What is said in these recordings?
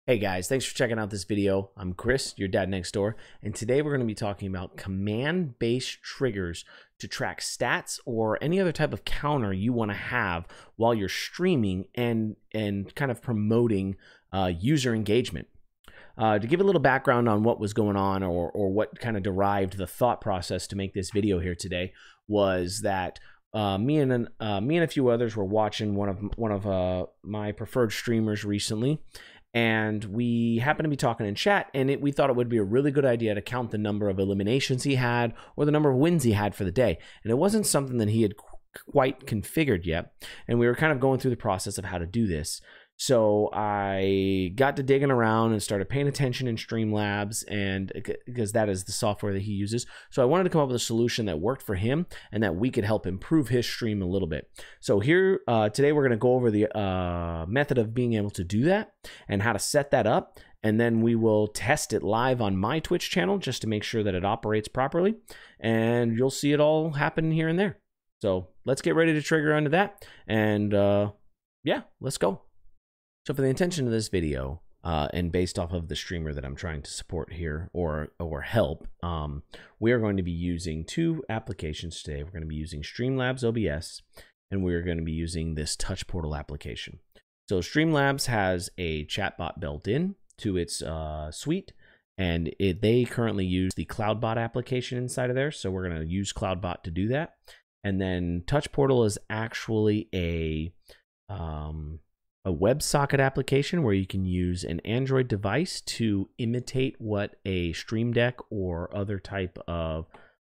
Hey guys, thanks for checking out this video. I'm Chris, your dad next door, and today we're going to be talking about command-based triggers to track stats or any other type of counter you want to have while you're streaming and kind of promoting user engagement. To give a little background on what was going on or what kind of derived the thought process to make this video here today was that me and a few others were watching one of my preferred streamers recently. And we happened to be talking in chat, and we thought it would be a really good idea to count the number of eliminations he had or the number of wins he had for the day. And it wasn't something that he had quite configured yet. And we were kind of going through the process of how to do this. So I got to digging around and started paying attention in Streamlabs, and because that is the software that he uses. So I wanted to come up with a solution that worked for him and that we could help improve his stream a little bit. So here today we're going to go over the method of being able to do that and how to set that up. And then we will test it live on my Twitch channel just to make sure that it operates properly. And you'll see it all happen here and there. So let's get ready to trigger onto that. And yeah, let's go. So for the intention of this video, and based off of the streamer that I'm trying to support here or help, we are going to be using two applications today. We're going to be using Streamlabs OBS, and we're going to be using this Touch Portal application. So Streamlabs has a chatbot built in to its suite, and they currently use the CloudBot application inside of there. So we're going to use CloudBot to do that. And then Touch Portal is actually a WebSocket application where you can use an Android device to imitate what a Stream Deck or other type of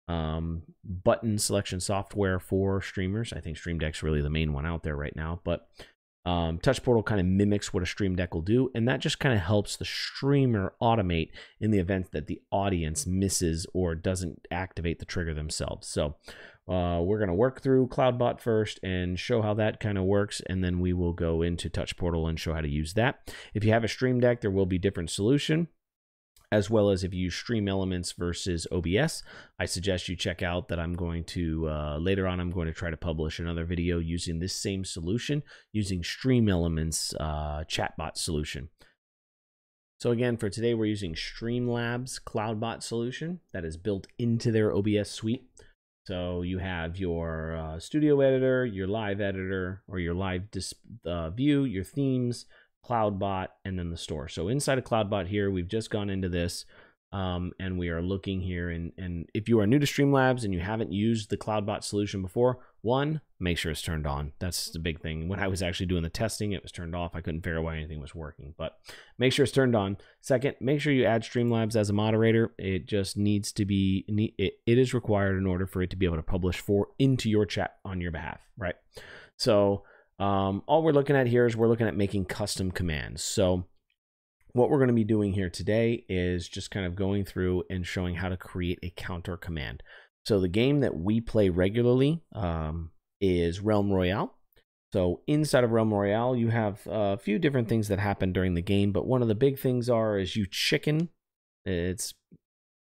button selection software for streamers. I think Stream Deck's really the main one out there right now, but Touch Portal kind of mimics what a Stream Deck will do, and that just kind of helps the streamer automate in the event that the audience misses or doesn't activate the trigger themselves. So we're going to work through CloudBot first and show how that kind of works, and then we will go into Touch Portal and show how to use that. If you have a Stream Deck, there will be different solution, as well as if you use Stream Elements versus OBS. I suggest you check out that I'm going to, later on, I'm going to try to publish another video using this same solution, using Stream Elements chatbot solution. So again, for today, we're using Streamlabs CloudBot solution that is built into their OBS suite. So you have your studio editor, your live editor, or your live view, your themes, CloudBot, and then the store. So inside of CloudBot here, we've just gone into this, and we are looking here. And if you are new to Streamlabs and you haven't used the CloudBot solution before, one, make sure it's turned on. That's the big thing. When I was actually doing the testing, it was turned off. I couldn't figure out why anything was working, but make sure it's turned on. Second, make sure you add Streamlabs as a moderator. It just needs to be, it is required in order for it to be able to publish into your chat on your behalf, right? So all we're looking at here is we're looking at making custom commands. So what we're going to be doing here today is just kind of going through and showing how to create a counter command. So the game that we play regularly is Realm Royale. So inside of Realm Royale, you have a few different things that happen during the game, but one of the big things is you chicken. It's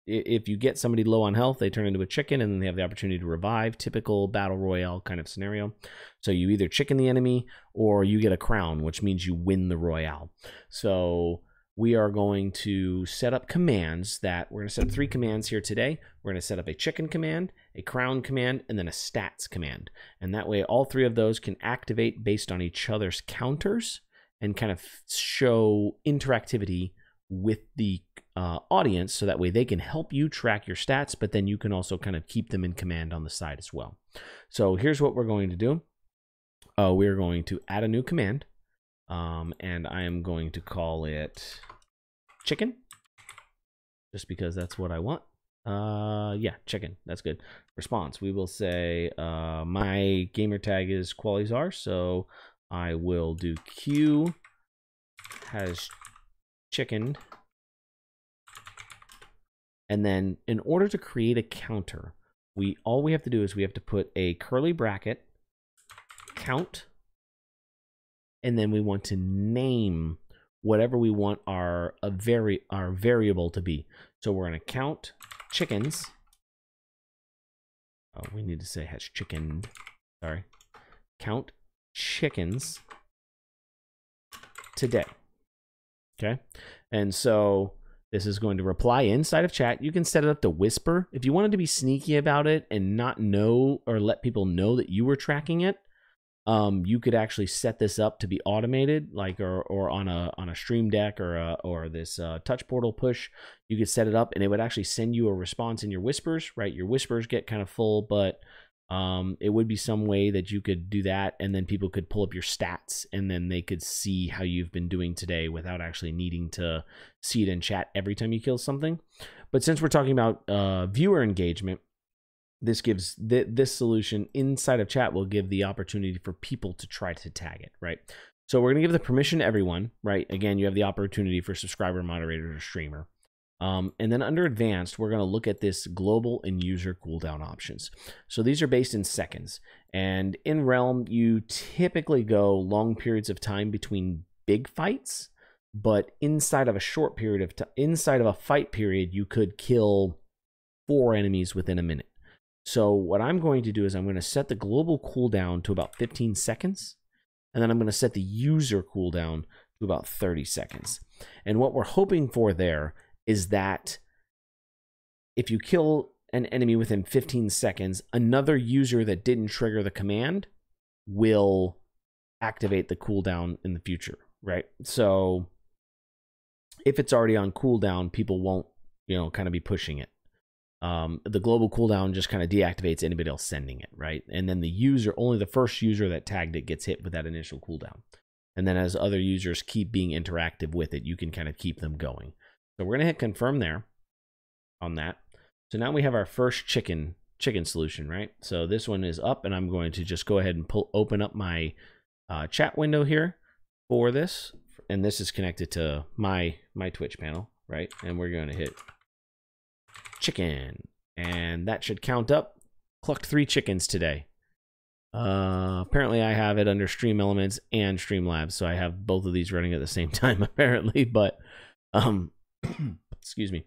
if you get somebody low on health, they turn into a chicken and then they have the opportunity to revive. Typical battle royale kind of scenario. So you either chicken the enemy or you get a crown, which means you win the royale. So we are going to set up commands that we're going to set up 3 commands here today. We're going to set up a chicken command, a crown command, and then a stats command. And that way all 3 of those can activate based on each other's counters and kind of show interactivity with the audience, so that way they can help you track your stats, but then you can also kind of keep them in command on the side as well. So here's what we're going to do. We're going to add a new command, and I am going to call it chicken, just because that's what I want. Yeah, chicken, that's good. Response, we will say my gamer tag is Qualizar, so I will do Q has chickened. And then in order to create a counter, all we have to do is we have to put a curly bracket, count, and then we want to name whatever we want our variable to be. So we're going to count chickens. Oh, we need to say has chickened. Sorry. Count chickens today. Okay. And so this is going to reply inside of chat. You can set it up to whisper. If you wanted to be sneaky about it and not know or let people know that you were tracking it, you could actually set this up to be automated, like or on a Stream Deck or this touch portal push. You could set it up, and it would actually send you a response in your whispers. Right, your whispers get kind of full, but it would be some way that you could do that, and then people could pull up your stats, and then they could see how you've been doing today without actually needing to see it in chat every time you kill something. But since we're talking about viewer engagement, this gives this solution inside of chat will give the opportunity for people to try to tag it, right? So we're going to give the permission to everyone, right? Again, you have the opportunity for subscriber, moderator, or streamer. And then under advanced, we're going to look at this global and user cooldown options. So these are based in seconds. And in Realm, you typically go long periods of time between big fights, but inside of a short period of time, inside of a fight period, you could kill 4 enemies within a minute. So what I'm going to do is I'm going to set the global cooldown to about 15 seconds, and then I'm going to set the user cooldown to about 30 seconds. And what we're hoping for there is that if you kill an enemy within 15 seconds, another user that didn't trigger the command will activate the cooldown in the future, right? So if it's already on cooldown, people won't, kind of be pushing it. The global cooldown just kind of deactivates anybody else sending it, right? And then the user, only the first user that tagged it gets hit with that initial cooldown. And then as other users keep being interactive with it, you can kind of keep them going. So we're going to hit confirm there on that. So now we have our first chicken solution, right? So this one is up, and I'm going to just go ahead and open up my chat window here for this. And this is connected to my Twitch panel, right? And we're going to hit chicken, and that should count up. Clucked 3 chickens today. Apparently I have it under Stream Elements and Streamlabs, so I have both of these running at the same time apparently, but excuse me.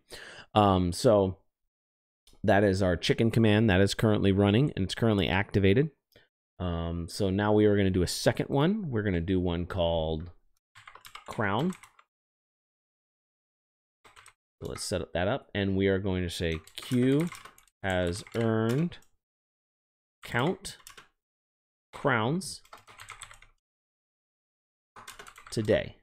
So that is our chicken command that is currently running, and it's currently activated. So now we are going to do a second one. We're going to do one called crown. So let's set that up, and we are going to say Q has earned count crowns today.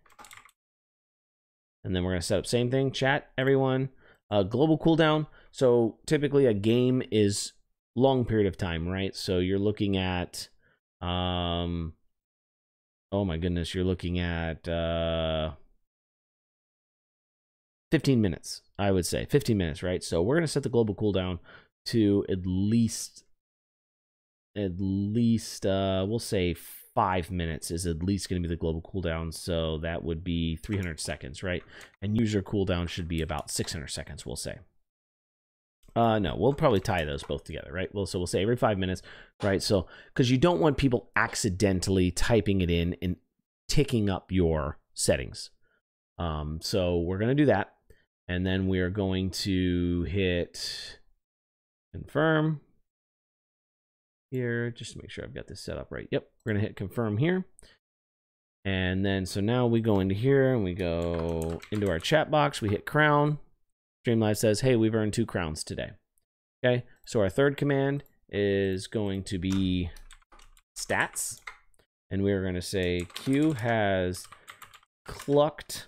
And then we're going to set up same thing, chat, everyone, global cooldown. So typically a game is long period of time, right? So you're looking at, oh my goodness, you're looking at 15 minutes, I would say 15 minutes, right? So we're going to set the global cooldown to at least we'll say 5 minutes is at least going to be the global cooldown. So that would be 300 seconds, right? And user cooldown should be about 600 seconds, we'll say. No, we'll probably tie those both together, right? Well, so we'll say every 5 minutes, right? So, because you don't want people accidentally typing it in and ticking up your settings. So we're going to do that. And then we are going to hit confirm here, just to make sure I've got this set up right. Yep, we're going to hit confirm here. And then, so now we go into here and we go into our chat box. We hit crown. Streamlabs says, hey, we've earned 2 crowns today. Okay, so our third command is going to be stats. And we're going to say Q has clucked.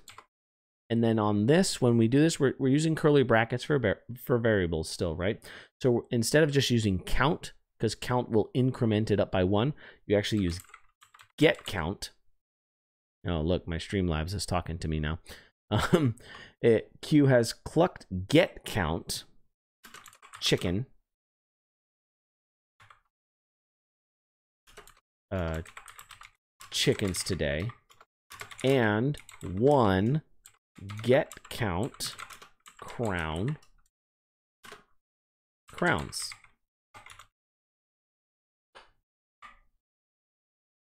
And then on this, when we do this, we're using curly brackets for variables still, right? So instead of just using count, because count will increment it up by 1, you actually use get count. Oh, look, my Streamlabs is talking to me now. Q has clucked get count chicken chickens today, and 1 get count crowns.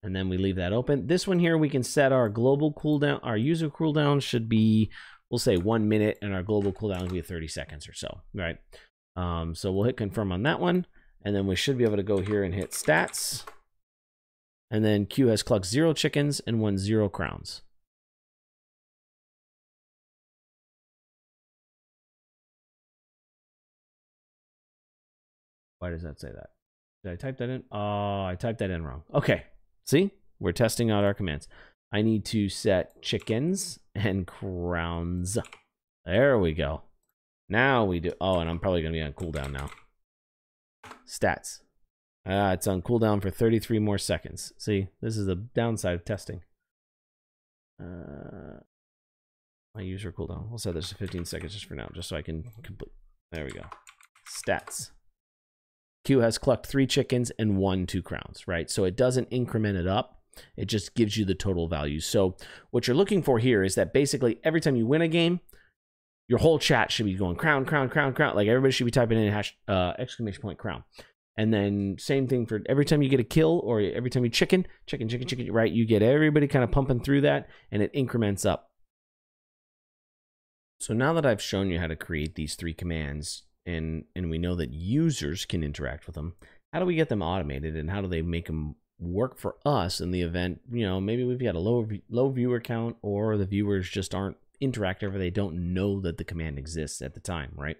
And then we leave that open. This one here, we can set our global cooldown. Our user cooldown should be, we'll say 1 minute, and our global cooldown will be 30 seconds or so, right? So we'll hit confirm on that one, and then we should be able to go here and hit stats. And then Q has clucked 0 chickens and 1 0 crowns. Why does that say that? Did I type that in? Oh, I typed that in wrong. Okay. See? We're testing out our commands. I need to set chickens and crowns. There we go. Now we do. Oh, and I'm probably going to be on cooldown now. Stats. It's on cooldown for 33 more seconds. See, this is the downside of testing. My user cooldown. We'll set this to 15 seconds just for now, just so I can complete. There we go. Stats. Q has clucked 3 chickens and 2 crowns, right? So it doesn't increment it up. It just gives you the total value. So what you're looking for here is that basically every time you win a game, your whole chat should be going crown, crown, crown, crown. Like everybody should be typing in exclamation point crown. And then same thing for every time you get a kill or every time you chicken, right? You get everybody kind of pumping through that and it increments up. So now that I've shown you how to create these 3 commands and we know that users can interact with them, how do we get them automated and how do they make them work for us in the event, you know, maybe we've got a low viewer count or the viewers just aren't interactive or they don't know that the command exists at the time, right?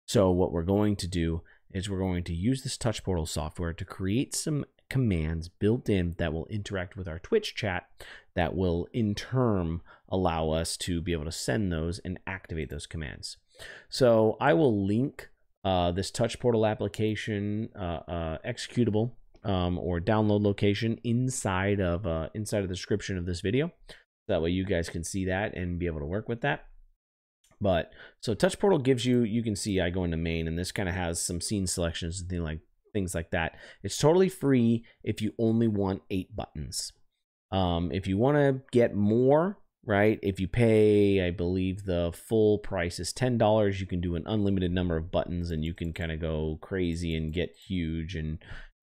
So what we're going to do is we're going to use this touch portal software to create some commands built in that will interact with our Twitch chat that will in turn allow us to be able to send those and activate those commands. So I will link this touch portal application executable or download location inside of the description of this video. That way you guys can see that and be able to work with that. But so touch portal gives you, you can see I go into main and this kind of has some scene selections and things like that. It's totally free if you only want 8 buttons. If you want to get more, right? If you pay, I believe the full price is $10, you can do an unlimited number of buttons and you can kind of go crazy and get huge and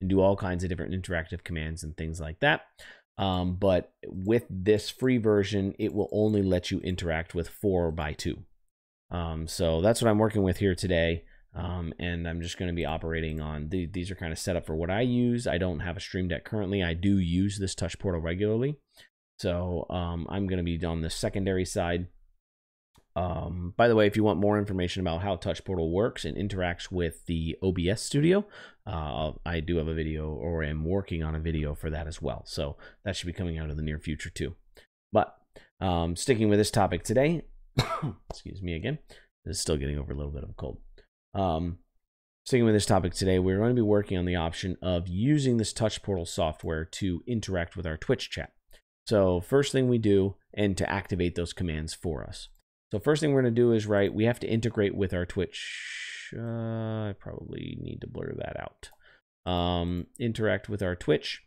do all kinds of different interactive commands and things like that. But with this free version, it will only let you interact with 4x2. So that's what I'm working with here today. And I'm just going to be operating on, these are kind of set up for what I use. I don't have a Stream Deck currently. I do use this touch portal regularly. So I'm going to be on the secondary side. By the way, if you want more information about how touch portal works and interacts with the OBS studio, I do have a video, or am working on a video for that as well. So that should be coming out in the near future too. But sticking with this topic today, excuse me again, this is still getting over a little bit of a cold. Sticking with this topic today, we're going to be working on the option of using this touch portal software to interact with our Twitch chat. So first thing we do, and to activate those commands for us. So first thing we're going to do is, right, we have to integrate with our Twitch. I probably need to blur that out. Interact with our Twitch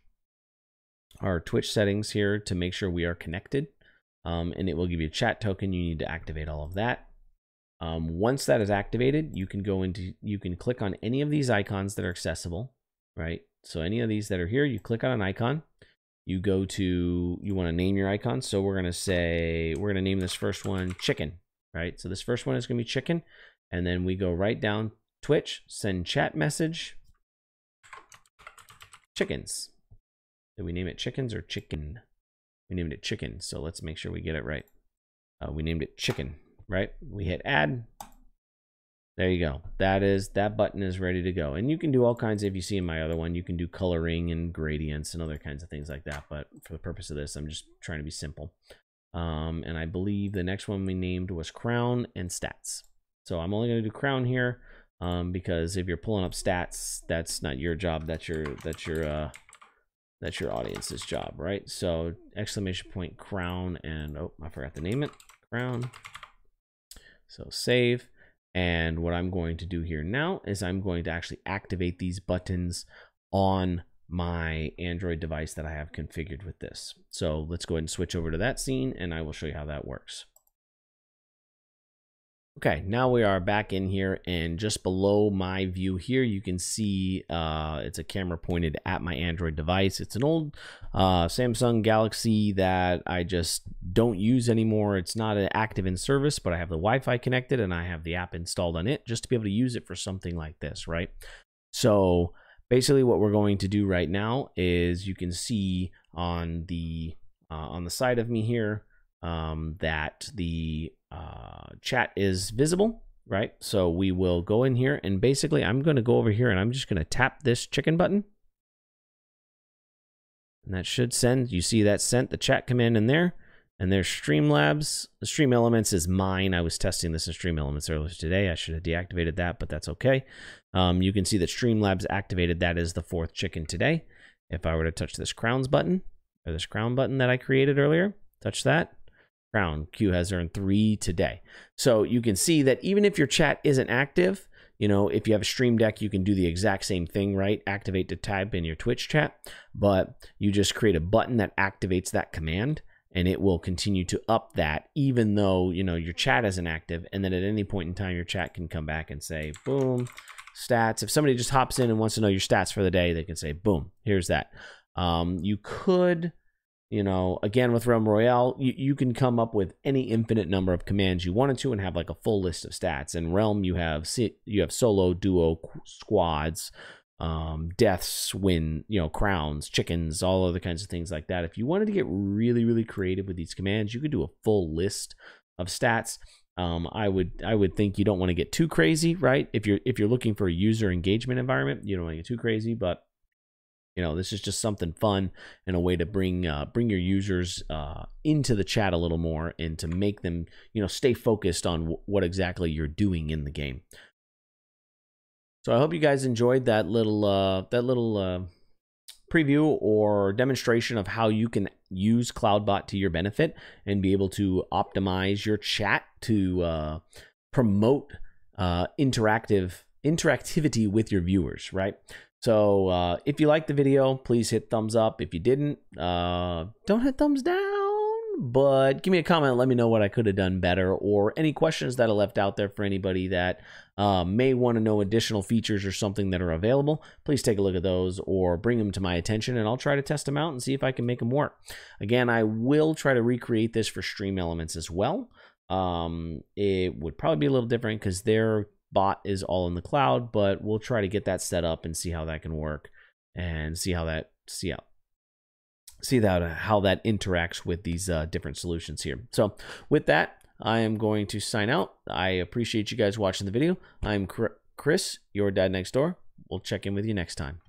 settings here to make sure we are connected. And it will give you a chat token. You need to activate all of that. Once that is activated, you can go into, you can click on any of these icons that are accessible, right? So any of these that are here, you click on an icon. You go to, you want to name your icon. So we're going to say, we're going to name this first one chicken, right? So this first one is going to be chicken. And then we go right down Twitch, send chat message, chickens. Did we name it chickens or chicken? We named it chicken. So let's make sure we get it right. We named it chicken, right? We hit add. There you go. That button is ready to go. And you can do all kinds of, if you see in my other one, you can do coloring and gradients and other kinds of things like that. But for the purpose of this, I'm just trying to be simple. And I believe the next one we named was crown and stats. So I'm only going to do crown here because if you're pulling up stats, that's not your job. That's your audience's job, right? So exclamation point crown, and oh, I forgot to name it, crown. So save. And what I'm going to do here now is I'm going to actually activate these buttons on my Android device that I have configured with this. So let's go ahead and switch over to that scene and I will show you how that works. Okay, now we are back in here, and just below my view here, you can see it's a camera pointed at my Android device. It's an old Samsung Galaxy that I just don't use anymore. It's not active in service, but I have the Wi-Fi connected and I have the app installed on it just to be able to use it for something like this, right? So basically what we're going to do right now is you can see on the side of me here that the chat is visible, right? So we will go in here, and basically I'm going to go over here and I'm just going to tap this chicken button. And that should send, you see that sent the chat command in there. And there's Streamlabs. The Stream Elements is mine. I was testing this in Stream Elements earlier today. I should have deactivated that, but that's okay. You can see that Streamlabs activated that as the 4th chicken today. If I were to touch this crowns button, or this crown button that I created earlier, touch that. Crown Q has earned 3 today. So you can see that even if your chat isn't active, you know, if you have a Stream Deck, you can do the exact same thing, right? Activate to type in your Twitch chat, but you just create a button that activates that command, and it will continue to up that even though, you know, your chat isn't active. And then at any point in time, your chat can come back and say, boom, stats. If somebody just hops in and wants to know your stats for the day, they can say, boom, here's that. You could, you know, again, with Realm Royale, you can come up with any infinite number of commands you wanted to and have like a full list of stats. In Realm, you have solo, duo, squads, deaths, win, you know, crowns, chickens, all other kinds of things like that. If you wanted to get really, really creative with these commands, you could do a full list of stats. I would think you don't want to get too crazy, right? If you're looking for a user engagement environment, you don't want to get too crazy, but you know, this is just something fun and a way to bring your users into the chat a little more and to make them, you know, stay focused on what exactly you're doing in the game. So I hope you guys enjoyed that little preview or demonstration of how you can use CloudBot to your benefit and be able to optimize your chat to promote interactivity with your viewers, right? So if you liked the video, please hit thumbs up. If you didn't, don't hit thumbs down, but give me a comment. Let me know what I could have done better or any questions that I left out there for anybody that may want to know additional features or something that are available. Please take a look at those or bring them to my attention, and I'll try to test them out and see if I can make them work. Again, I will try to recreate this for Stream Elements as well. It would probably be a little different because their bot is all in the cloud, but we'll try to get that set up and see how that can work and see how that interacts with these different solutions here. So with that, I am going to sign out. I appreciate you guys watching the video. I'm Chris, your dad next door. We'll check in with you next time.